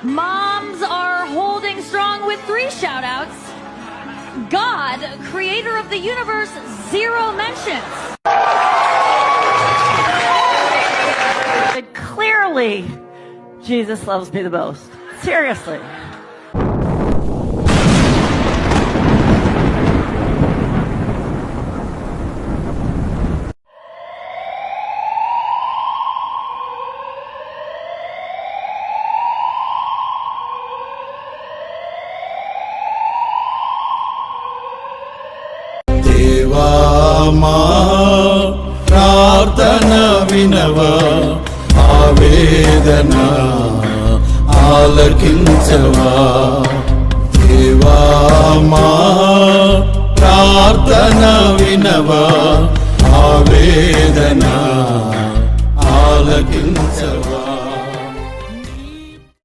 Moms are holding strong with 3 shout-outs. God, creator of the universe, 0 mentions. But clearly, Jesus loves me the most. Seriously. దేవా మా ప్రార్థన వినవా, ఆవేదన ఆలకించవా. దేవా మా ప్రార్థన వినవా, ఆవేదన ఆలకించవా.